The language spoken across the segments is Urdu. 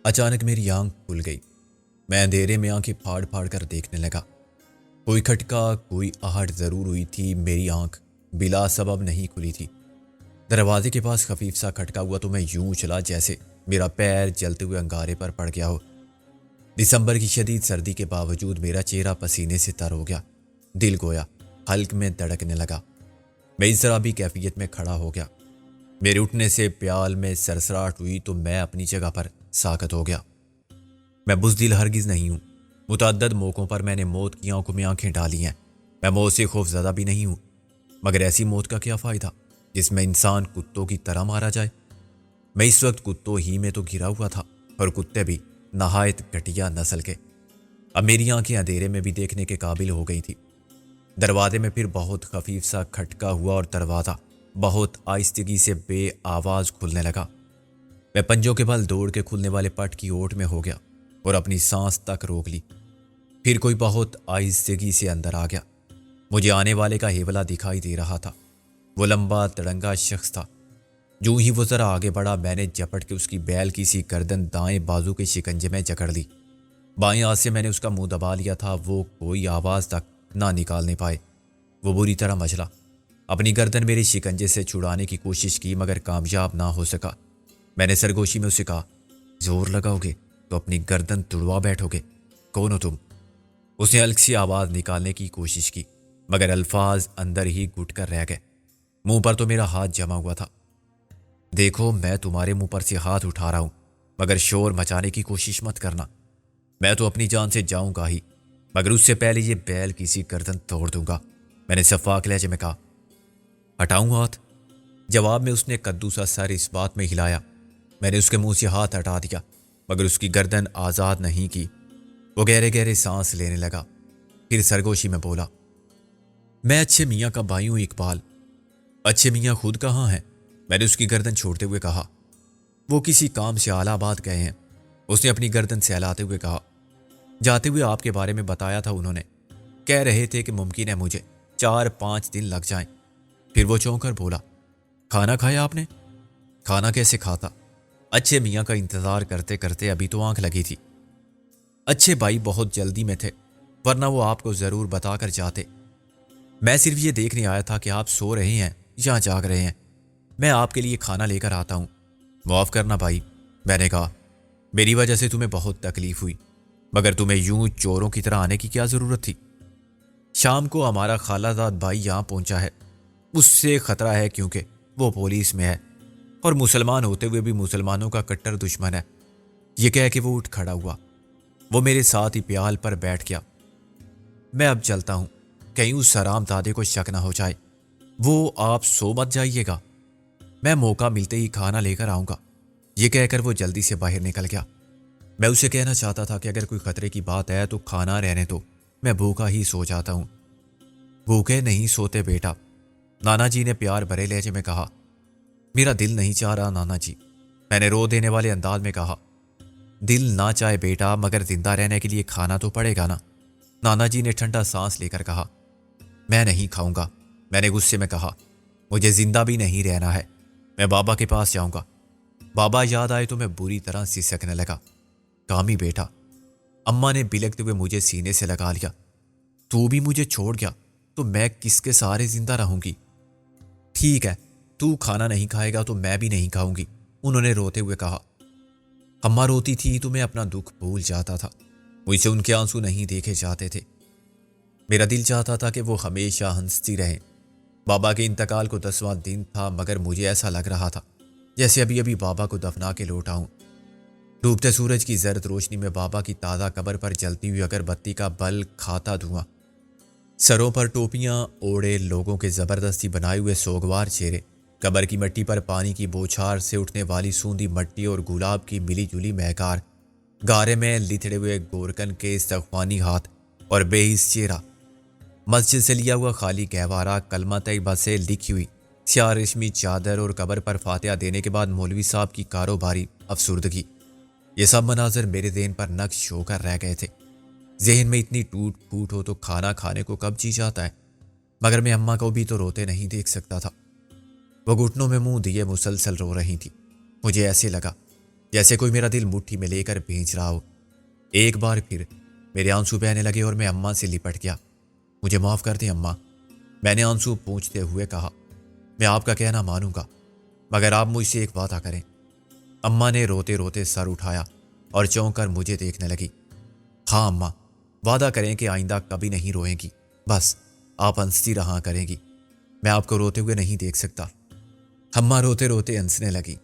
اچانک میری آنکھ کھل گئی۔ میں اندھیرے میں آنکھیں پھاڑ پھاڑ کر دیکھنے لگا۔ کوئی کھٹکا، کوئی آہٹ ضرور ہوئی تھی، میری آنکھ بلا سبب نہیں کھلی تھی۔ دروازے کے پاس خفیف سا کھٹکا ہوا تو میں یوں چلا جیسے میرا پیر جلتے ہوئے انگارے پر پڑ گیا ہو۔ دسمبر کی شدید سردی کے باوجود میرا چہرہ پسینے سے تر ہو گیا۔ دل گویا حلق میں دھڑکنے لگا۔ میں اس طرح بھی کیفیت میں کھڑا ہو گیا۔ میرے اٹھنے سے پیال میں سرسراہٹ ہوئی تو میں اپنی جگہ پر ساکت ہو گیا۔ میں بزدل ہرگز نہیں ہوں۔ متعدد موقعوں پر میں نے موت کی آنکھوں میں آنکھیں ڈالی ہیں۔ میں موت سے خوف زدہ بھی نہیں ہوں، مگر ایسی موت کا کیا فائدہ جس میں انسان کتوں کی طرح مارا جائے؟ میں اس وقت کتوں ہی میں تو گھرا ہوا تھا، اور کتے بھی نہایت گھٹیا نسل کے۔ اب میری آنکھیں اندھیرے میں بھی دیکھنے کے قابل ہو گئی تھی۔ دروازے میں پھر بہت خفیف سا کھٹکا ہوا اور دروازہ بہت آہستگی سے بے آواز کھلنے لگا۔ میں پنجوں کے بل دوڑ کے کھلنے والے پٹ کی اوٹ میں ہو گیا اور اپنی سانس تک روک لی۔ پھر کوئی بہت آہستگی سے اندر آ گیا۔ مجھے آنے والے کا ہیولا دکھائی دے رہا تھا۔ وہ لمبا تڑنگا شخص تھا۔ جو ہی وہ ذرا آگے بڑھا، میں نے جپٹ کے اس کی بیل کی سی گردن دائیں بازو کے شکنجے میں جکڑ لی۔ بائیں ہاتھ سے میں نے اس کا منہ دبا لیا تھا، وہ کوئی آواز تک نہ نکالنے پائے۔ وہ بری طرح مچلا۔ اپنی گردن میرے شکنجے سے چھڑانے کی کوشش کی مگر کامیاب نہ ہو سکا۔ میں نے سرگوشی میں اسے کہا، زور لگاؤ گے تو اپنی گردن تڑوا بیٹھو گے۔ کون ہو تم؟ اس نے ہلکی سی آواز نکالنے کی کوشش کی مگر الفاظ اندر ہی گھٹ کر رہ گئے۔ منہ پر تو میرا ہاتھ جما ہوا تھا۔ دیکھو، میں تمہارے منہ پر سے ہاتھ اٹھا رہا ہوں مگر شور مچانے کی کوشش مت کرنا۔ میں تو اپنی جان سے جاؤں گا ہی، مگر اس سے پہلے یہ بیل کسی گردن توڑ دوں گا۔ میں نے شفاق لہجے میں کہا، ہٹاؤں ہاتھ؟ جواب میں اس نے کدو سا سر اس بات میں ہلایا۔ میں نے اس کے منہ سے ہاتھ ہٹا دیا مگر اس کی گردن آزاد نہیں کی۔ وہ گہرے گہرے سانس لینے لگا، پھر سرگوشی میں بولا، میں اچھے میاں کا بھائی ہوں اقبال۔ اچھے میاں خود کہاں ہیں؟ میں نے اس کی گردن چھوڑتے ہوئے کہا، وہ کسی کام سے الہ آباد گئے ہیں۔ اس نے اپنی گردن سہلاتے ہوئے کہا، جاتے ہوئے آپ کے بارے میں بتایا تھا انہوں نے، کہہ رہے تھے کہ ممکن ہے مجھے 4-5 دن لگ جائیں۔ پھر وہ چونک کر بولا، کھانا کھایا آپ نے؟ کھانا کیسے کھاتا؟ اچھے میاں کا انتظار کرتے کرتے ابھی تو آنکھ لگی تھی۔ اچھے بھائی بہت جلدی میں تھے ورنہ وہ آپ کو ضرور بتا کر جاتے۔ میں صرف یہ دیکھنے آیا تھا کہ آپ سو رہے ہیں یا جاگ رہے ہیں۔ میں آپ کے لیے کھانا لے کر آتا ہوں۔ معاف کرنا بھائی، میں نے کہا، میری وجہ سے تمہیں بہت تکلیف ہوئی، مگر تمہیں یوں چوروں کی طرح آنے کی کیا ضرورت تھی؟ شام کو ہمارا خالہ زاد بھائی یہاں پہنچا ہے۔ اس سے خطرہ ہے کیونکہ وہ پولیس میں ہے اور مسلمان ہوتے ہوئے بھی مسلمانوں کا کٹر دشمن ہے۔ یہ کہہ کے وہ اٹھ کھڑا ہوا۔ وہ میرے ساتھ ہی پیال پر بیٹھ گیا۔ میں اب چلتا ہوں، کہیں اس حرام دادے کو شک نہ ہو جائے۔ وہ آپ سو مت جائیے گا، میں موقع ملتے ہی کھانا لے کر آؤں گا۔ یہ کہہ کر وہ جلدی سے باہر نکل گیا۔ میں اسے کہنا چاہتا تھا کہ اگر کوئی خطرے کی بات ہے تو کھانا رہنے دو، میں بھوکا ہی سو جاتا ہوں۔ بھوکے نہیں سوتے بیٹا، نانا جی نے پیار بھرے لہجے میں کہا۔ میرا دل نہیں چاہ رہا نانا جی، میں نے رو دینے والے انداز میں کہا۔ دل نہ چاہے بیٹا، مگر زندہ رہنے کے لیے کھانا تو پڑے گا نا، نانا جی نے ٹھنڈا سانس لے کر کہا۔ میں نہیں کھاؤں گا، میں نے غصے میں کہا، مجھے زندہ بھی نہیں رہنا ہے، میں بابا کے پاس جاؤں گا۔ بابا یاد آئے تو میں بری طرح سسکنے لگا۔ کامی بیٹا، اماں نے بلکتے ہوئے مجھے سینے سے لگا لیا، تو بھی مجھے چھوڑ گیا تو میں کس کے سہارے زندہ رہوں گی؟ ٹھیک ہے، تو کھانا نہیں کھائے گا تو میں بھی نہیں کھاؤں گی، انہوں نے روتے ہوئے کہا۔ اماں روتی تھی تو میں اپنا دکھ بھول جاتا تھا، مجھ سے ان کے آنسو نہیں دیکھے جاتے تھے۔ میرا دل چاہتا تھا کہ وہ ہمیشہ ہنستی رہیں۔ بابا کے انتقال کو 10واں دن تھا مگر مجھے ایسا لگ رہا تھا جیسے ابھی ابھی بابا کو دفنا کے لوٹا ہوں۔ ڈوبتے سورج کی زرد روشنی میں بابا کی تازہ قبر پر جلتی ہوئی اگربتی کا بل کھاتا دھواں، سروں پر ٹوپیاں اوڑے لوگوں کے زبردستی بنائے ہوئے سوگوار چہرے، قبر کی مٹی پر پانی کی بوچھار سے اٹھنے والی سوندھی مٹی اور گلاب کی ملی جلی مہکار، گارے میں لتڑے ہوئے گورکن کے استغفانی ہاتھ اور بے حس چہرہ، مسجد سے لیا ہوا خالی گہوارہ، کلمہ طیبہ سے لکھی ہوئی سیاہ ریشمی چادر اور قبر پر فاتحہ دینے کے بعد مولوی صاحب کی کاروباری افسردگی، یہ سب مناظر میرے ذہن پر نقش ہو کر رہ گئے تھے۔ ذہن میں اتنی ٹوٹ پھوٹ ہو تو کھانا کھانے کو کب جی جاتا ہے، مگر میں اماں کو بھی تو روتے نہیں دیکھ سکتا تھا۔ وہ گھٹنوں میں منہ دیے مسلسل رو رہی تھی۔ مجھے ایسے لگا جیسے کوئی میرا دل مٹھی میں لے کر بھینچ رہا ہو۔ ایک بار پھر میرے آنسو بہنے لگے اور میں اماں سے لپٹ گیا۔ مجھے معاف کر دیں اماں، میں نے آنسو پونچھتے ہوئے کہا۔ میں آپ کا کہنا مانوں گا مگر آپ مجھ سے ایک وعدہ کریں۔ اماں نے روتے روتے سر اٹھایا اور چونک کر مجھے دیکھنے لگی۔ ہاں اماں، وعدہ کریں کہ آئندہ کبھی نہیں روئیں گی، بس آپ ہنستی رہا کریں گی، میں آپ کو روتے ہوئے نہیں دیکھ سکتا۔ اماں روتے روتے ہنسنے لگی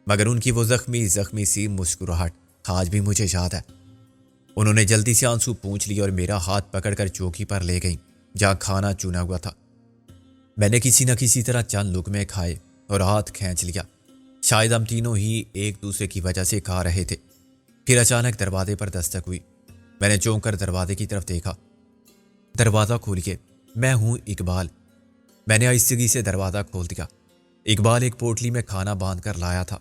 مگر ان کی وہ زخمی سی مسکراہٹ آج بھی مجھے یاد ہے۔ انہوں نے جلدی سے آنسو پونچھ لی اور میرا ہاتھ پکڑ کر چوکی پر لے گئیں جہاں کھانا چنا ہوا تھا۔ میں نے کسی نہ کسی طرح چند لقمے کھائے اور ہاتھ کھینچ لیا، شاید ہم تینوں ہی ایک دوسرے کی وجہ سے کھا رہے تھے۔ پھر اچانک دروازے پر دستک ہوئی۔ میں نے چونک کر دروازے کی طرف دیکھا۔ دروازہ کھولیے، میں ہوں اقبال۔ میں نے آہستگی سے دروازہ کھول دیا۔ اقبال ایک پوٹلی میں کھانا باندھ کر لایا تھا۔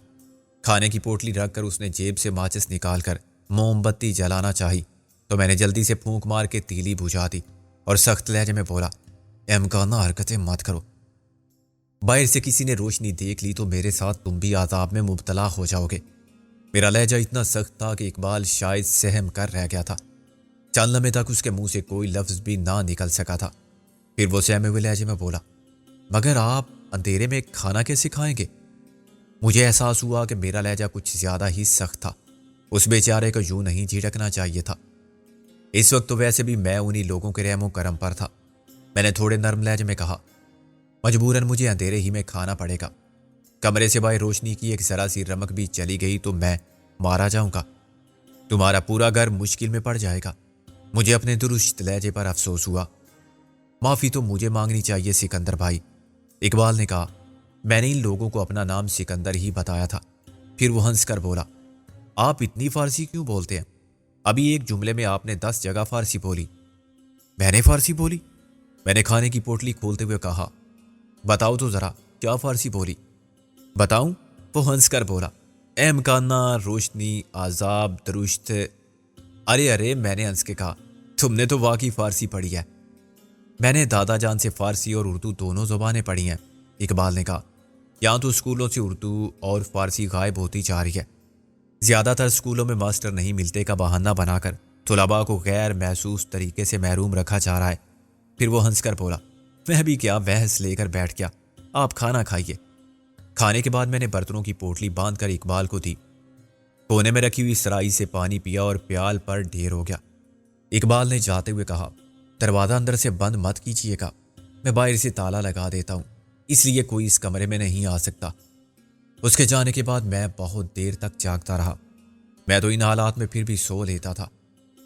کھانے کی پوٹلی رکھ کر اس نے جیب سے ماچس نکال کر موم بتی جلانا چاہی تو میں نے جلدی سے پھونک مار کے تیلی بجھا دی اور سخت لہجے میں بولا، امکانہ حرکتیں مت کرو، باہر سے کسی نے روشنی دیکھ لی تو میرے ساتھ تم بھی عذاب میں مبتلا ہو جاؤ گے۔ میرا لہجہ اتنا سخت تھا کہ اقبال شاید سہم کر رہ گیا تھا۔ چند لمحے تک اس کے منہ سے کوئی لفظ بھی نہ نکل سکا تھا۔ پھر وہ سہمے ہوئے لہجے میں بولا، مگر آپ اندھیرے میں کھانا کیسے کھائیں گے؟ مجھے احساس ہوا کہ میرا لہجہ کچھ زیادہ ہی سخت تھا، اس بیچارے کو یوں نہیں جھڑکنا چاہیے تھا۔ اس وقت تو ویسے بھی میں انہی لوگوں کے رحم و کرم پر تھا۔ میں نے تھوڑے نرم لہجے میں کہا، مجبوراً مجھے اندھیرے ہی میں کھانا پڑے گا، کمرے سے باہر روشنی کی ایک ذرا سی رمق بھی چلی گئی تو میں مارا جاؤں گا، تمہارا پورا گھر مشکل میں پڑ جائے گا۔ مجھے اپنے درست لہجے پر افسوس ہوا۔ معافی تو مجھے مانگنی چاہیے سکندر بھائی، اقبال نے کہا۔ میں نے ان لوگوں کو اپنا نام سکندر ہی بتایا تھا۔ پھر وہ ہنس کر بولا، آپ اتنی فارسی کیوں بولتے ہیں؟ ابھی ایک جملے میں آپ نے 10 جگہ فارسی بولی۔ میں نے فارسی بولی؟ میں نے کھانے کی پوٹلی کھولتے ہوئے کہا، بتاؤ تو ذرا کیا فارسی بولی؟ بتاؤں؟ وہ ہنس کر بولا، امکانہ، روشنی، عذاب، درست۔ ارے میں نے ہنس کے کہا، تم نے تو واقعی فارسی پڑھی ہے۔ میں نے دادا جان سے فارسی اور اردو دونوں زبانیں پڑھی ہیں، اقبال نے کہا۔ یہاں تو اسکولوں سے اردو اور فارسی غائب ہوتی جا رہی ہے۔ زیادہ تر اسکولوں میں ماسٹر نہیں ملتے کا بہانہ بنا کر طلباء کو غیر محسوس طریقے سے محروم رکھا جا رہا ہے۔ پھر وہ ہنس کر بولا، میں بھی کیا بحث لے کر بیٹھ گیا، آپ کھانا کھائیے۔ کھانے کے بعد میں نے برتنوں کی پوٹلی باندھ کر اقبال کو دی۔ کونے میں رکھی ہوئی سرائی سے پانی پیا اور پیال پر ڈھیر ہو گیا۔ اقبال نے جاتے ہوئے کہا، دروازہ اندر سے بند مت کیجیے گا، میں باہر سے تالا لگا دیتا ہوں، اس لیے کوئی اس کمرے میں نہیں آ سکتا۔ اس کے جانے کے بعد میں بہت دیر تک جاگتا رہا۔ میں تو ان حالات میں پھر بھی سو لیتا تھا۔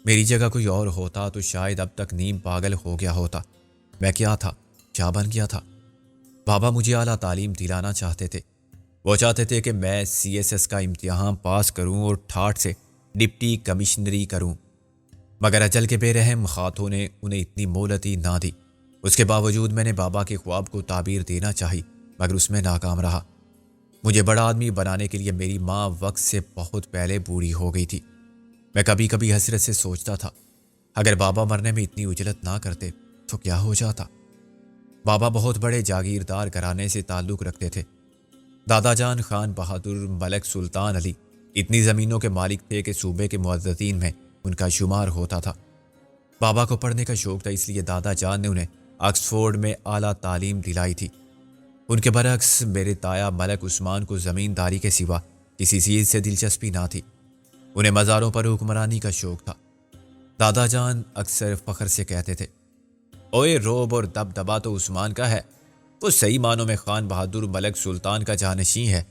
میری جگہ کوئی اور ہوتا تو شاید اب تک نیم پاگل ہو گیا ہوتا۔ میں کیا تھا، کیا بن گیا تھا؟ بابا مجھے اعلیٰ تعلیم دلانا چاہتے تھے۔ وہ چاہتے تھے کہ میں CSS کا امتحان پاس کروں اور ٹھاٹ سے ڈپٹی کمشنری کروں، مگر اجل کے بے رحم ہاتھوں نے انہیں اتنی مہلت ہی نہ دی۔ اس کے باوجود میں نے بابا کے خواب کو تعبیر دینا چاہی مگر اس میں ناکام رہا۔ مجھے بڑا آدمی بنانے کے لیے میری ماں وقت سے بہت پہلے بوڑھی ہو گئی تھی۔ میں کبھی کبھی حسرت سے سوچتا تھا، اگر بابا مرنے میں اتنی اجلت نہ کرتے تو کیا ہو جاتا۔ بابا بہت بڑے جاگیردار گھرانے سے تعلق رکھتے تھے۔ دادا جان خان بہادر ملک سلطان علی اتنی زمینوں کے مالک تھے کہ صوبے کے معززین میں ان کا شمار ہوتا تھا۔ بابا کو پڑھنے کا شوق تھا، اس لیے دادا جان نے انہیں آکسفورڈ میں اعلیٰ تعلیم دلائی تھی۔ ان کے برعکس میرے تایا ملک عثمان کو زمینداری کے سوا کسی چیز سے دلچسپی نہ تھی، انہیں مزاروں پر حکمرانی کا شوق تھا۔ دادا جان اکثر فخر سے کہتے تھے، اوئے روب اور دبدبا تو عثمان کا ہے، وہ صحیح معنوں میں خان بہادر ملک سلطان کا جانشین ہے۔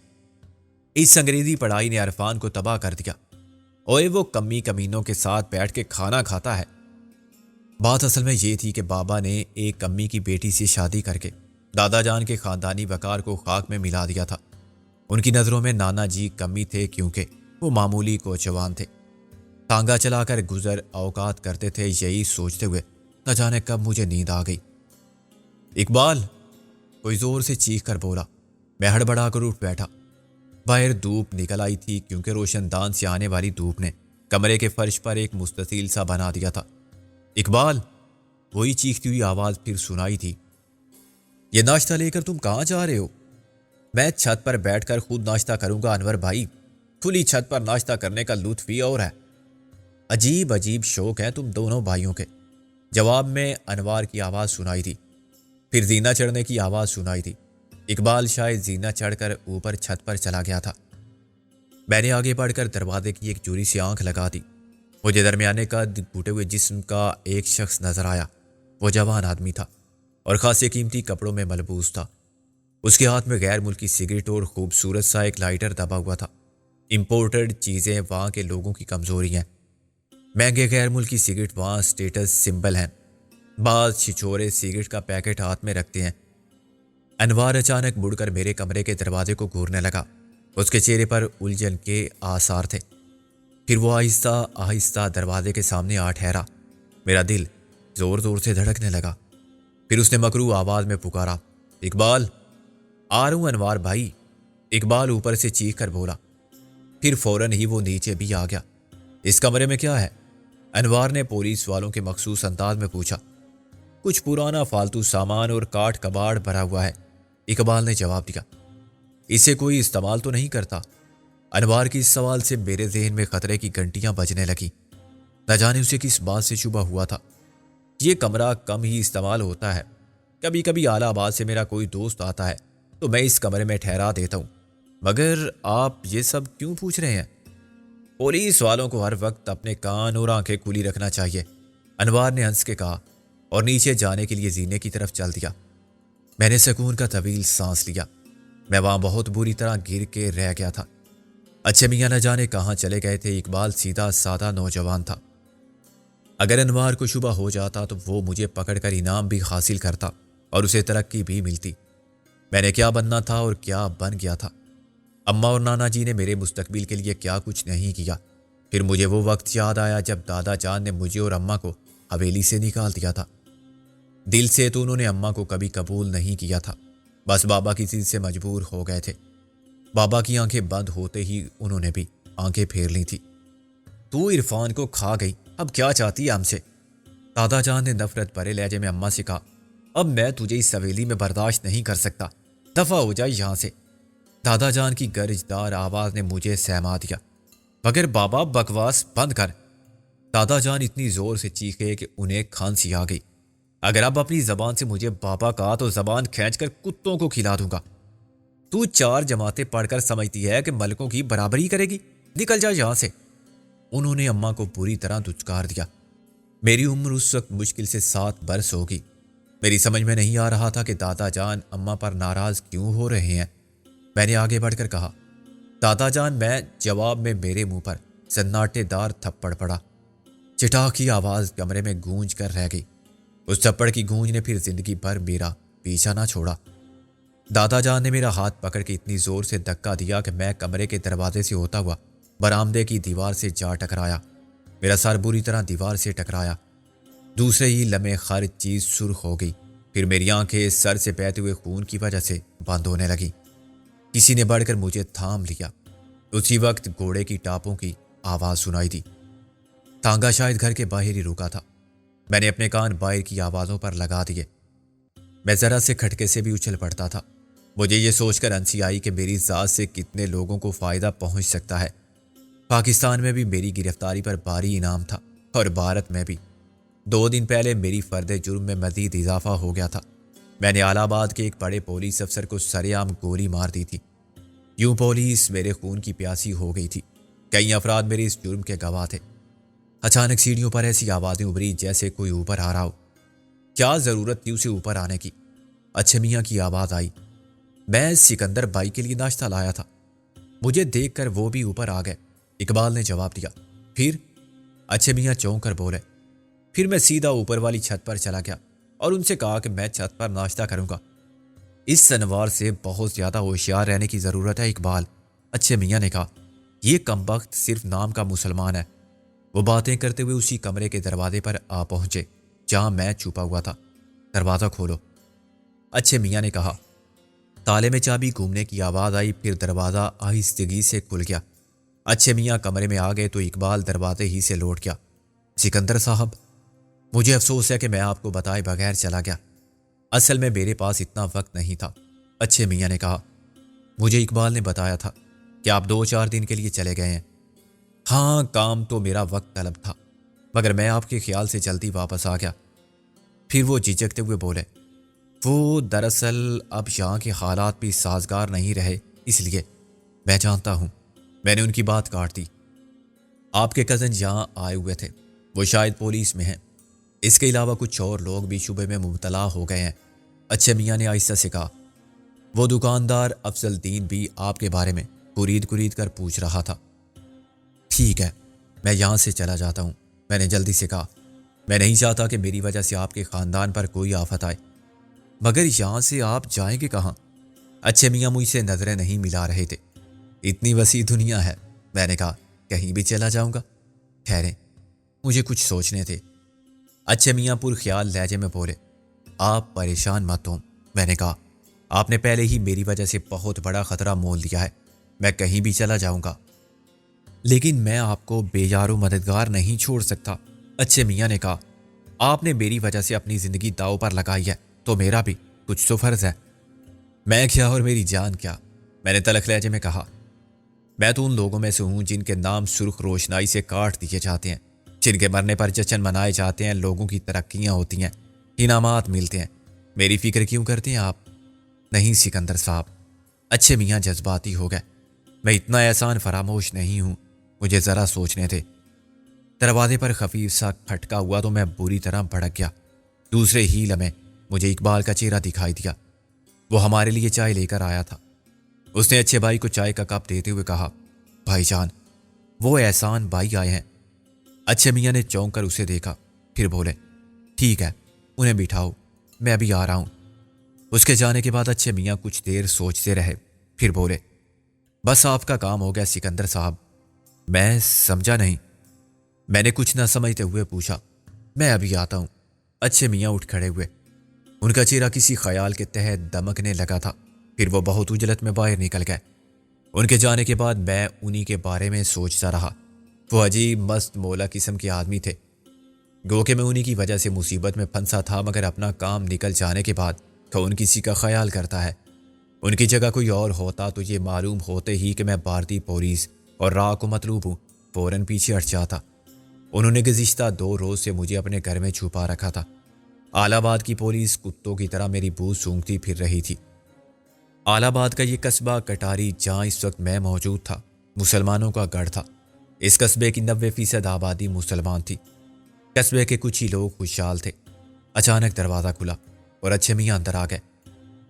اس انگریزی پڑھائی نے عرفان کو تباہ کر دیا، اوئے وہ کمی کمینوں کے ساتھ بیٹھ کے کھانا کھاتا ہے۔ بات اصل میں یہ تھی کہ بابا نے ایک کمی کی بیٹی سے شادی کر کے دادا جان کے خاندانی وقار کو خاک میں ملا دیا تھا۔ ان کی نظروں میں نانا جی کمی تھے کیونکہ وہ معمولی کوچوان تھے، ٹانگا چلا کر گزر اوقات کرتے تھے۔ یہی سوچتے ہوئے نہ جانے کب مجھے نیند آ گئی۔ اقبال، کوئی زور سے چیخ کر بولا۔ میں ہڑبڑا کر اٹھ بیٹھا۔ باہر دھوپ نکل آئی تھی کیونکہ روشن دان سے آنے والی دھوپ نے کمرے کے فرش پر ایک مستطیل سا بنا دیا تھا۔ اقبال، وہی چیختی ہوئی آواز پھر سنائی تھی، یہ ناشتہ لے کر تم کہاں جا رہے ہو؟ میں چھت پر بیٹھ کر خود ناشتہ کروں گا انور بھائی، کھلی چھت پر ناشتہ کرنے کا لطف ہی اور ہے۔ عجیب عجیب شوق ہے تم دونوں بھائیوں کے۔ جواب میں انوار کی آواز سنائی تھی، پھر زینہ چڑھنے کی آواز سنائی تھی۔ اقبال شاید زینہ چڑھ کر اوپر چھت پر چلا گیا تھا۔ میں نے آگے بڑھ کر دروازے کی ایک چوری سے آنکھ لگا دی۔ مجھے درمیانے کا ٹوٹے ہوئے جسم کا ایک شخص نظر آیا۔ وہ جوان آدمی تھا اور خاصے قیمتی کپڑوں میں ملبوس تھا۔ اس کے ہاتھ میں غیر ملکی سگریٹ اور خوبصورت سا ایک لائٹر دبا ہوا تھا۔ امپورٹڈ چیزیں وہاں کے لوگوں کی کمزوری ہیں۔ مہنگے غیر ملکی سگریٹ وہاں سٹیٹس سمبل ہیں۔ بعض چھچورے سگریٹ کا پیکٹ ہاتھ میں رکھتے ہیں۔ انوار اچانک مڑ کر میرے کمرے کے دروازے کو گھورنے لگا۔ اس کے چہرے پر الجھن کے آثار تھے۔ پھر وہ آہستہ آہستہ دروازے کے سامنے آ ٹھہرا۔ میرا دل زور زور سے دھڑکنے لگا۔ پھر اس نے مکروہ آواز میں پکارا، اقبال! آ رہا ہوں انوار بھائی، اقبال اوپر سے چیخ کر بولا۔ پھر فوراً ہی وہ نیچے بھی آ گیا۔ اس کمرے میں کیا ہے؟ انوار نے پولیس والوں کے مخصوص انداز میں پوچھا۔ کچھ پرانا فالتو سامان اور کاٹ کباڑ بھرا ہوا ہے، اقبال نے جواب دیا۔ اسے کوئی استعمال تو نہیں کرتا؟ انوار کے اس سوال سے میرے ذہن میں خطرے کی گھنٹیاں بجنے لگیں۔ نہ جانے اسے کس بات سے شبہ ہوا تھا۔ یہ کمرہ کم ہی استعمال ہوتا ہے، کبھی کبھی اعلی آباد سے میرا کوئی دوست آتا ہے تو میں اس کمرے میں ٹھہرا دیتا ہوں، مگر آپ یہ سب کیوں پوچھ رہے ہیں؟ پولیس والوں کو ہر وقت اپنے کان اور آنکھیں کھلی رکھنا چاہیے، انوار نے ہنس کے کہا اور نیچے جانے کے لیے زینے کی طرف چل دیا۔ میں نے سکون کا طویل سانس لیا۔ میں وہاں بہت بری طرح گر کے رہ گیا تھا۔ اچھے میاں نہ جانے کہاں چلے گئے تھے۔ اقبال سیدھا سادہ نوجوان تھا۔ اگر انوار کو شبہ ہو جاتا تو وہ مجھے پکڑ کر انعام بھی حاصل کرتا اور اسے ترقی بھی ملتی۔ میں نے کیا بننا تھا اور کیا بن گیا تھا۔ اماں اور نانا جی نے میرے مستقبل کے لیے کیا کچھ نہیں کیا۔ پھر مجھے وہ وقت یاد آیا جب دادا جان نے مجھے اور اماں کو حویلی سے نکال دیا تھا۔ دل سے تو انہوں نے اماں کو کبھی قبول نہیں کیا تھا، بس بابا کی ضد سے مجبور ہو گئے تھے۔ بابا کی آنکھیں بند ہوتے ہی انہوں نے بھی آنکھیں پھیر لی تھی۔ تو عرفان کو کھا گئی، اب کیا چاہتی ہے ہم سے؟ دادا جان نے نفرت بھرے لہجے میں اماں سے کہا۔ اب میں تجھے اس حویلی میں برداشت نہیں کر سکتا، دفع ہو جائے یہاں سے۔ دادا جان کی گرجدار آواز نے مجھے سہما دیا۔ مگر بابا بکواس بند کر۔ دادا جان اتنی زور سے چیخے کہ انہیں کھانسی آ گئی۔ اگر اب اپنی زبان سے مجھے بابا کہا تو زبان کھینچ کر کتوں کو کھلا دوں گا۔ تو 4 جماعتیں پڑھ کر سمجھتی ہے کہ ملکوں کی برابری کرے گی؟ نکل جا یہاں سے۔ انہوں نے اماں کو بری طرح دھچکار دیا۔ میری عمر اس وقت مشکل سے 7 برس ہوگی۔ میری سمجھ میں نہیں آ رہا تھا کہ دادا جان اماں پر ناراض کیوں ہو رہے ہیں۔ میں نے آگے بڑھ کر کہا، دادا جان میں۔ جواب میں میرے منہ پر سناٹے دار تھپڑ پڑا۔ چٹاک کی آواز کمرے میں گونج کر رہ گئی۔ اس تھپڑ کی گونج نے پھر زندگی بھر میرا پیچھا نہ چھوڑا۔ دادا جان نے میرا ہاتھ پکڑ کے اتنی زور سے دھکا دیا کہ میں کمرے کے دروازے سے ہوتا ہوا برآمدے کی دیوار سے جا ٹکرایا۔ میرا سر بری طرح دیوار سے ٹکرایا۔ دوسرے ہی لمحے ہر چیز سرخ ہو گئی۔ پھر میری آنکھیں سر سے بہتے ہوئے خون کی وجہ سے بند ہونے لگیں۔ کسی نے بڑھ کر مجھے تھام لیا۔ اسی وقت گھوڑے کی ٹاپوں کی آواز سنائی دی۔ تانگا شاید گھر کے باہر ہی رکا تھا۔ میں نے اپنے کان باہر کی آوازوں پر لگا دیے۔ میں ذرا سے کھٹکے سے بھی اچھل پڑتا تھا۔ مجھے یہ سوچ کر ہنسی آئی کہ میری ذات سے کتنے لوگوں کو فائدہ پہنچ سکتا ہے۔ پاکستان میں بھی میری گرفتاری پر بھاری انعام تھا اور بھارت میں بھی۔ 2 دن پہلے میری فرد جرم میں مزید اضافہ ہو گیا تھا۔ میں نے الہ آباد کے ایک بڑے پولیس افسر کو سرے عام گولی مار دی تھی۔ یوں پولیس میرے خون کی پیاسی ہو گئی تھی۔ کئی افراد میرے اس جرم کے گواہ تھے۔ اچانک سیڑھیوں پر ایسی آوازیں ابھری جیسے کوئی اوپر آ رہا ہو۔ کیا ضرورت تھی اسے اوپر آنے کی؟ اچھے میاں کی آواز آئی۔ میں سکندر بھائی کے لیے ناشتہ لایا تھا۔ مجھے دیکھ کر وہ بھی اوپر آ گئے، اقبال نے جواب دیا۔ پھر؟ اچھے میاں چونک کر بولے۔ پھر میں سیدھا اوپر والی چھت پر چلا گیا اور ان سے کہا کہ میں چھت پر ناشتہ کروں گا۔ اس انوار سے بہت زیادہ ہوشیار رہنے کی ضرورت ہے اقبال، اچھے میاں نے کہا۔ یہ کمبخت صرف نام کا مسلمان ہے۔ وہ باتیں کرتے ہوئے اسی کمرے کے دروازے پر آ پہنچے جہاں میں چھپا ہوا تھا۔ دروازہ کھولو، اچھے میاں نے کہا۔ تالے میں چابی گھومنے کی آواز آئی، پھر دروازہ آہستگی سے کھل گیا۔ اچھے میاں کمرے میں آ گئے تو اقبال دروازے ہی سے لوٹ گیا۔ سکندر صاحب، مجھے افسوس ہے کہ میں آپ کو بتائے بغیر چلا گیا۔ اصل میں میرے پاس اتنا وقت نہیں تھا، اچھے میاں نے کہا۔ مجھے اقبال نے بتایا تھا کہ آپ 2-4 دن کے لیے چلے گئے ہیں؟ ہاں، کام تو میرا وقت طلب تھا، مگر میں آپ کے خیال سے جلدی واپس آ گیا۔ پھر وہ جھجکتے ہوئے بولے، وہ دراصل اب یہاں کے حالات بھی سازگار نہیں رہے، اس لیے میں جانتا ہوں۔ میں نے ان کی بات کاٹ دی۔ آپ کے کزن یہاں آئے ہوئے تھے، وہ شاید پولیس میں ہیں، اس کے علاوہ کچھ اور لوگ بھی شبے میں مبتلا ہو گئے ہیں۔ اچھے میاں نے آہستہ سے کہا، وہ دکاندار افضل دین بھی آپ کے بارے میں کرید کر پوچھ رہا تھا۔ ٹھیک ہے، میں یہاں سے چلا جاتا ہوں، میں نے جلدی سے کہا۔ میں نہیں چاہتا کہ میری وجہ سے آپ کے خاندان پر کوئی آفت آئے۔ مگر یہاں سے آپ جائیں گے کہاں؟ اچھے میاں مجھ سے نظریں نہیں ملا رہے تھے۔ اتنی وسیع دنیا ہے، میں نے کہا، کہیں بھی چلا جاؤں گا۔ ٹھہریں، مجھے کچھ سوچنے تھے۔ اچھے میاں پر خیال لہجے میں بولے، آپ پریشان مت ہوں، میں نے کہا، آپ نے پہلے ہی میری وجہ سے بہت بڑا خطرہ مول لیا ہے، میں کہیں بھی چلا جاؤں گا، لیکن میں آپ کو بے یار و مددگار نہیں چھوڑ سکتا۔ اچھے میاں نے کہا، آپ نے میری وجہ سے اپنی زندگی داؤ پر لگائی ہے، تو میرا بھی کچھ تو فرض ہے۔ میں کیا اور میری جان کیا، میں نے تلخ لہجے میں کہا، میں تو ان لوگوں میں سے ہوں جن کے نام سرخ روشنائی سے کاٹ دیے جاتے ہیں، جن کے مرنے پر جشن منائے جاتے ہیں، لوگوں کی ترقیاں ہوتی ہیں، انعامات ملتے ہیں۔ میری فکر کیوں کرتے ہیں آپ؟ نہیں سکندر صاحب، اچھے میاں جذباتی ہو گئے، میں اتنا احسان فراموش نہیں ہوں، مجھے ذرا سوچنے تھے۔ دروازے پر خفیف سا کھٹکا ہوا تو میں بری طرح بھڑک گیا۔ دوسرے ہی لمحے مجھے اقبال کا چہرہ دکھائی دیا، وہ ہمارے لیے چائے لے کر آیا تھا۔ اس نے اچھے بھائی کو چائے کا کپ دیتے ہوئے کہا، بھائی جان، وہ احسان بھائی آئے ہیں۔ اچھے میاں نے چونک کر اسے دیکھا، پھر بولے، ٹھیک ہے، انہیں بٹھاؤ، میں ابھی آ رہا ہوں۔ اس کے جانے کے بعد اچھے میاں کچھ دیر سوچتے رہے، پھر بولے، بس آپ کا کام ہو گیا سکندر صاحب۔ میں سمجھا نہیں، میں نے کچھ نہ سمجھتے ہوئے پوچھا، میں ابھی آتا ہوں۔ اچھے میاں اٹھ کھڑے ہوئے، ان کا چہرہ کسی خیال کے تحت دمکنے لگا تھا، پھر وہ بہت اجلت میں باہر نکل گئے۔ ان کے جانے کے بعد میں انہی کے بارے میں سوچتا رہا۔ وہ عجیب مست مولا قسم کے آدمی تھے، گو کہ میں انہی کی وجہ سے مصیبت میں پھنسا تھا، مگر اپنا کام نکل جانے کے بعد کون کسی کا خیال کرتا ہے؟ ان کی جگہ کوئی اور ہوتا تو یہ معلوم ہوتے ہی کہ میں بھارتی پولیس اور راہ کو مطلوب ہوں، فوراً پیچھے ہٹ جاتا۔ انہوں نے گزشتہ 2 روز سے مجھے اپنے گھر میں چھپا رکھا تھا۔ آلہ آباد کی پولیس کتوں کی طرح میری بو سونگتی پھر رہی تھی۔ آلہ آباد کا یہ قصبہ کٹاری، جہاں اس وقت میں موجود تھا، مسلمانوں کا گڑھ تھا۔ اس قصبے کی 90% آبادی مسلمان تھی۔ قصبے کے کچھ ہی لوگ خوشحال تھے۔ اچانک دروازہ کھلا اور اچھے میاں اندر آ گئے۔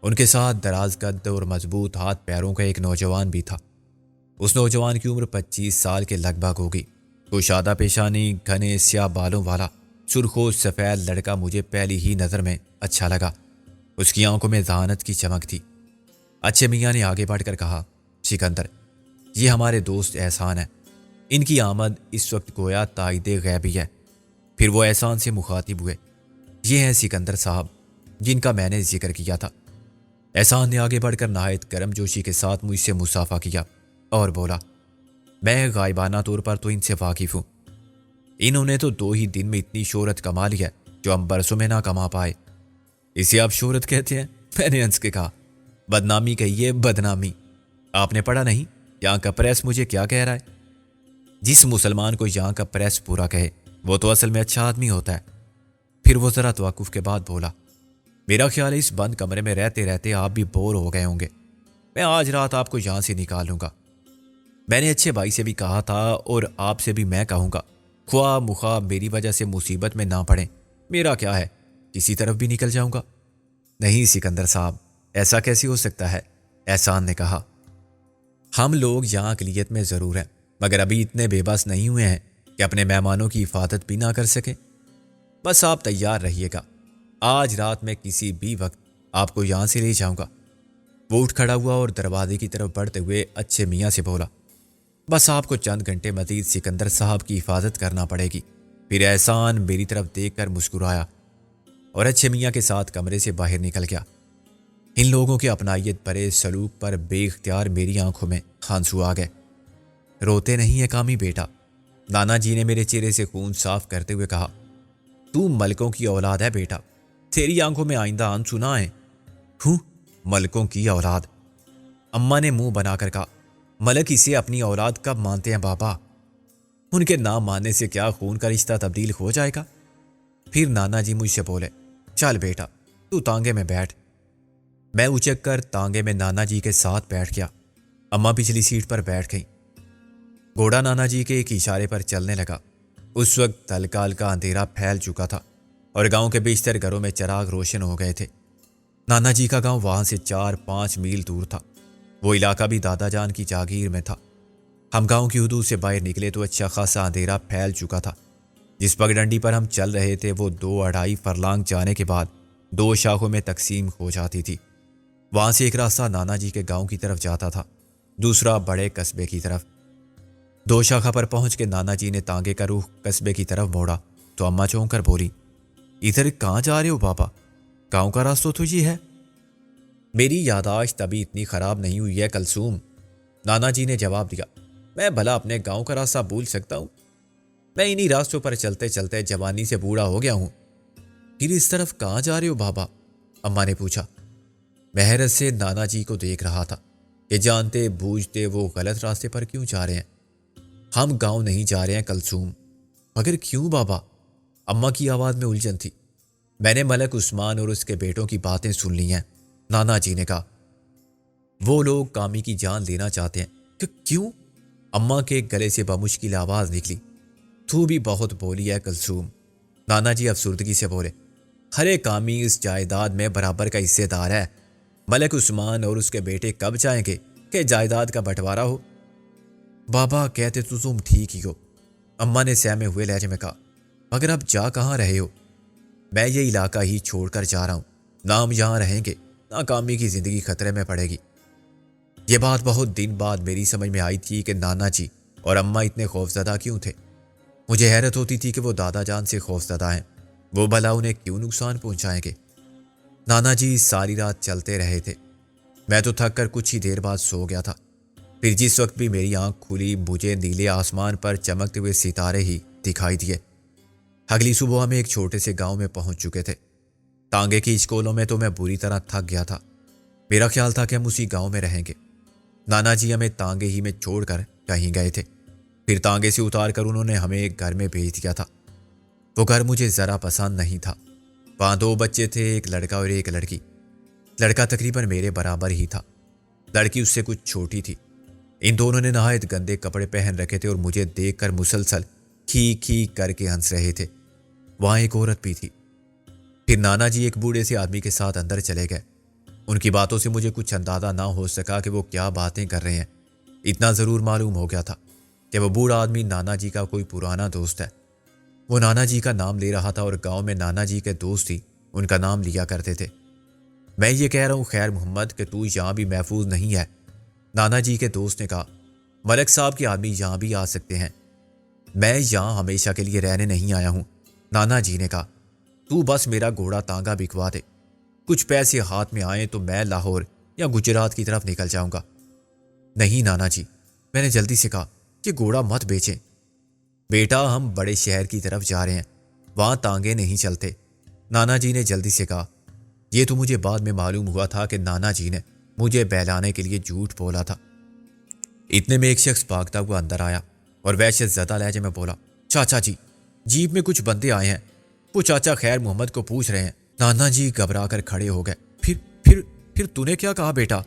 ان کے ساتھ دراز قد اور مضبوط ہاتھ پیروں کا ایک نوجوان بھی تھا۔ اس نوجوان کی عمر 25 سال کے لگ بھگ ہوگی۔ کشادہ پیشانی، گھنے سیاہ بالوں والا سرخ و سفید لڑکا مجھے پہلی ہی نظر میں اچھا لگا۔ اس کی آنکھوں میں ذہانت کی چمک تھی۔ اچھے میاں نے آگے بڑھ کر کہا، سکندر، یہ ہمارے دوست احسان ہیں۔ ان کی آمد اس وقت گویا تائید غیبی ہے۔ پھر وہ احسان سے مخاطب ہوئے، یہ ہیں سکندر صاحب جن کا میں نے ذکر کیا تھا۔ احسان نے آگے بڑھ کر نہایت گرم جوشی کے ساتھ مجھ سے مصافحہ کیا اور بولا، میں غائبانہ طور پر تو ان سے واقف ہوں۔ انہوں نے تو 2 ہی دن میں اتنی شہرت کما لی ہے جو ہم برسوں میں نہ کما پائے۔ اسے آپ شہرت کہتے ہیں؟ میں نے ہنس کے کہا، بدنامی کہیے بدنامی۔ آپ نے پڑھا نہیں یہاں کا پریس مجھے کیا کہہ رہا ہے؟ جس مسلمان کو یہاں کا پریس پورا کہے وہ تو اصل میں اچھا آدمی ہوتا ہے۔ پھر وہ ذرا توقف کے بعد بولا، میرا خیال ہے اس بند کمرے میں رہتے رہتے آپ بھی بور ہو گئے ہوں گے، میں آج رات آپ کو یہاں سے نکالوں گا۔ میں نے اچھے بھائی سے بھی کہا تھا اور آپ سے بھی میں کہوں گا، خواہ مخواہ میری وجہ سے مصیبت میں نہ پڑیں، میرا کیا ہے، کسی طرف بھی نکل جاؤں گا۔ نہیں سکندر صاحب، ایسا کیسے ہو سکتا ہے؟ احسان نے کہا، ہم لوگ یہاں اقلیت میں ضرور ہیں، مگر ابھی اتنے بے بس نہیں ہوئے ہیں کہ اپنے مہمانوں کی حفاظت بھی نہ کر سکیں۔ بس آپ تیار رہیے گا، آج رات میں کسی بھی وقت آپ کو یہاں سے لے جاؤں گا۔ وہ اٹھ کھڑا ہوا اور دروازے کی طرف بڑھتے ہوئے اچھے میاں سے بولا، بس آپ کو چند گھنٹے مزید سکندر صاحب کی حفاظت کرنا پڑے گی۔ پھر احسان میری طرف دیکھ کر مسکرایا اور اچھے میاں کے ساتھ کمرے سے باہر نکل گیا۔ ان لوگوں کے اپنائیت بھرے سلوک پر بے اختیار میری آنکھوں میں آنسو آ گئے۔ روتے نہیں ہے کامی بیٹا، نانا جی نے میرے چہرے سے خون صاف کرتے ہوئے کہا، تو ملکوں کی اولاد ہے بیٹا، تیری آنکھوں میں آئندہ آنسو نہ آئے۔ ہوں، ملکوں کی اولاد، اماں نے منہ بنا کر کہا، ملک اسے اپنی اولاد کب مانتے ہیں بابا؟ ان کے نام ماننے سے کیا خون کا رشتہ تبدیل ہو جائے گا؟ پھر نانا جی مجھ سے بولے، چل بیٹا تو تانگے میں بیٹھ۔ میں اچک کر تانگے میں نانا جی کے ساتھ بیٹھ گیا۔ اماں پچھلی سیٹ پر بیٹھ گئیں۔ گھوڑا نانا جی کے ایک اشارے پر چلنے لگا۔ اس وقت ہلکا ہلکا اندھیرا پھیل چکا تھا اور گاؤں کے بیشتر گھروں میں چراغ روشن ہو گئے تھے۔ نانا جی کا گاؤں وہاں سے 4-5 میل دور تھا۔ وہ علاقہ بھی دادا جان کی جاگیر میں تھا۔ ہم گاؤں کی حدود سے باہر نکلے تو اچھا خاصا اندھیرا پھیل چکا تھا۔ جس پگڈنڈی پر ہم چل رہے تھے وہ 2-2.5 فرلانگ جانے کے بعد 2 شاخوں میں تقسیم ہو جاتی تھی۔ وہاں سے ایک راستہ نانا جی کے گاؤں کی طرف جاتا تھا، دوسرا بڑے قصبے کی طرف۔ 2 شاخہ پر پہنچ کے نانا جی نے تانگے کا رخ قصبے کی طرف موڑا تو اماں چونک کر بولی، ادھر کہاں جا رہے ہو بابا؟ گاؤں کا راستہ تو یہ ہے۔ میری یاداشت ابھی اتنی خراب نہیں ہوئی ہے کلثوم، نانا جی نے جواب دیا۔ میں بھلا اپنے گاؤں کا راستہ بھول سکتا ہوں؟ میں انہی راستوں پر چلتے چلتے جوانی سے بوڑھا ہو گیا ہوں۔ پھر اس طرف کہاں جا رہے ہو بابا؟ اماں نے پوچھا۔ میں حیرت سے نانا جی کو دیکھ رہا تھا کہ جانتے بوجھتے وہ غلط راستے پر کیوں جا رہے ہیں۔ ہم گاؤں نہیں جا رہے ہیں کلثوم۔ مگر کیوں بابا؟ اماں کی آواز میں الجھن تھی۔ میں نے ملک عثمان اور اس کے بیٹوں کی باتیں سن لی ہیں، نانا جی نے کہا۔ وہ لوگ کامی کی جان لینا چاہتے ہیں۔ کہ کیوں؟ اماں کے گلے سے بمشکل آواز نکلی۔ تو بھی بہت بولی ہے کلثوم، نانا جی افسردگی سے بولے۔ ہر ایک کامی اس جائیداد میں برابر کا حصے دار ہے۔ ملک عثمان اور اس کے بیٹے کب چاہیں گے کہ جائیداد کا بٹوارا ہو؟ بابا کہتے تو تم ٹھیک ہی ہو، اماں نے سہمے ہوئے لہجے میں کہا، مگر اب جا کہاں رہے ہو؟ میں یہ علاقہ ہی چھوڑ کر جا رہا ہوں، نہ ہم یہاں رہیں گے، نہ کامی کی زندگی خطرے میں پڑے گی۔ یہ بات بہت دن بعد میری سمجھ میں آئی تھی کہ نانا جی اور اماں اتنے خوفزدہ کیوں تھے۔ مجھے حیرت ہوتی تھی کہ وہ دادا جان سے خوفزدہ ہیں، وہ بھلا انہیں کیوں نقصان پہنچائیں گے۔ نانا جی ساری رات چلتے رہے تھے۔ میں تو تھک کر کچھ ہی دیر بعد سو گیا تھا۔ پھر جس وقت بھی میری آنکھ کھلی مجھے نیلے آسمان پر چمکتے ہوئے ستارے ہی دکھائی دیے۔ اگلی صبح ہم ایک چھوٹے سے گاؤں میں پہنچ چکے تھے۔ تانگے کی اشکولوں میں تو میں بری طرح تھک گیا تھا۔ میرا خیال تھا کہ ہم اسی گاؤں میں رہیں گے۔ نانا جی ہمیں تانگے ہی میں چھوڑ کر کہیں گئے تھے، پھر تانگے سے اتار کر انہوں نے ہمیں ایک گھر میں بھیج دیا تھا۔ وہ گھر مجھے ذرا پسند نہیں تھا۔ وہاں 2 بچے تھے، ایک لڑکا اور ایک لڑکی۔ لڑکا تقریباً میرے برابر ہی تھا، لڑکی اس سے کچھ چھوٹی تھی۔ ان دونوں نے نہایت گندے کپڑے پہن رکھے تھے اور مجھے دیکھ کر مسلسل کھی کھی کر کے ہنس رہے تھے۔ وہاں ایک عورت بھی تھی۔ پھر نانا جی ایک بوڑھے سے آدمی کے ساتھ اندر چلے گئے۔ ان کی باتوں سے مجھے کچھ اندازہ نہ ہو سکا کہ وہ کیا باتیں کر رہے ہیں۔ اتنا ضرور معلوم ہو گیا تھا کہ وہ بوڑھا آدمی نانا جی کا کوئی پرانا دوست ہے۔ وہ نانا جی کا نام لے رہا تھا اور گاؤں میں نانا جی کے دوست ہی ان کا نام لیا کرتے تھے۔ میں یہ کہہ رہا ہوں خیر محمد کہ تو یہاں بھی محفوظ نہیں ہے، نانا جی کے دوست نے کہا۔ ملک صاحب کے آدمی یہاں بھی آ سکتے ہیں، میں یہاں ہمیشہ کے لیے رہنے نہیں آیا ہوں، نانا جی نے کہا۔ تو بس میرا گھوڑا تانگا بکوا دے، کچھ پیسے ہاتھ میں آئیں تو میں لاہور یا گجرات کی طرف نکل جاؤں گا۔ نہیں نانا جی، میں نے جلدی سے کہا، کہ گھوڑا مت بیچیں۔ بیٹا ہم بڑے شہر کی طرف جا رہے ہیں، وہاں تانگے نہیں چلتے، نانا جی نے جلدی سے کہا۔ یہ تو مجھے بعد میں معلوم ہوا تھا کہ نانا جی نے مجھے بہلانے کے لیے جھوٹ بولا تھا۔ اتنے میں ایک شخص بھاگتا ہوا اندر آیا اور وحشت زدہ لہجے میں بولا، چاچا جی، جیپ میں کچھ بندے آئے ہیں، وہ چاچا خیر محمد کو پوچھ رہے ہیں۔ نانا جی گھبرا کر کھڑے ہو گئے۔ پھر تو نے کیا کہا بیٹا؟